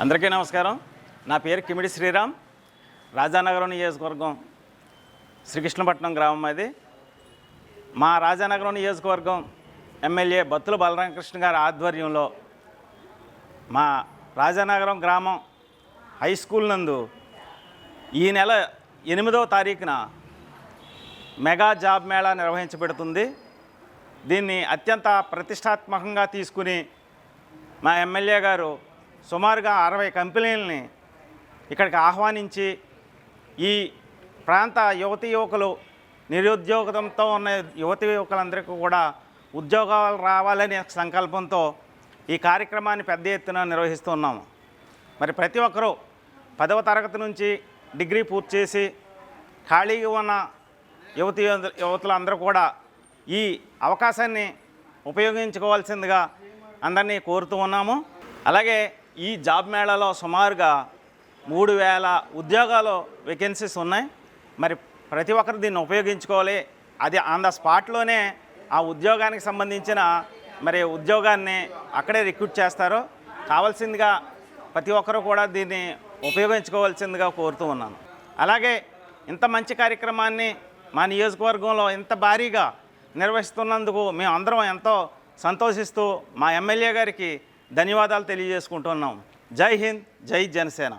అందరికీ నమస్కారం. నా పేరు కిమిడి శ్రీరామ్. రాజానగరం నియోజకవర్గం శ్రీకృష్ణపట్నం గ్రామం. అది మా రాజానగరం నియోజకవర్గం ఎమ్మెల్యే బత్తుల బలరామకృష్ణ గారి ఆధ్వర్యంలో మా రాజానగరం గ్రామం హై స్కూల్ నందు ఈ నెల 8వ తారీఖున మెగా జాబ్ మేళా నిర్వహించబడుతుంది. దీన్ని అత్యంత ప్రతిష్టాత్మకంగా తీసుకుని మా ఎమ్మెల్యే గారు సుమారుగా 60 కంపెనీలని ఇక్కడికి ఆహ్వానించి ఈ ప్రాంత యువతీ యువకులు నిరుద్యోగంతో ఉన్న యువతీ యువకులందరికీ కూడా ఉద్యోగాలు రావాలనే సంకల్పంతో ఈ కార్యక్రమాన్ని పెద్ద ఎత్తున నిర్వహిస్తున్నాము. మరి ప్రతి ఒక్కరూ 10వ తరగతి నుంచి డిగ్రీ పూర్తి చేసి ఖాళీగా ఉన్న యువతులందరూ కూడా ఈ అవకాశాన్ని ఉపయోగించుకోవాల్సిందిగా అందరినీ కోరుతూ ఉన్నాము. అలాగే ఈ జాబ్ మేళాలో సుమారుగా 3000 ఉద్యోగాలు వేకెన్సీస్ ఉన్నాయి. మరి ప్రతి ఒక్కరు దీన్ని ఉపయోగించుకోవాలి. అది ఆన్ ద స్పాట్లోనే ఆ ఉద్యోగానికి సంబంధించిన మరి ఉద్యోగాన్ని అక్కడే రిక్రూట్ చేస్తారు. కావాల్సిందిగా ప్రతి ఒక్కరూ కూడా దీన్ని ఉపయోగించుకోవాల్సిందిగా కోరుతూ ఉన్నాను. అలాగే ఇంత మంచి కార్యక్రమాన్ని మా నియోజకవర్గంలో ఇంత భారీగా నిర్వహిస్తున్నందుకు మేము అందరం ఎంతో సంతోషిస్తూ మా ఎమ్మెల్యే గారికి ధన్యవాదాలు తెలియజేసుకుంటున్నాం. జై హింద్, జై జనసేన.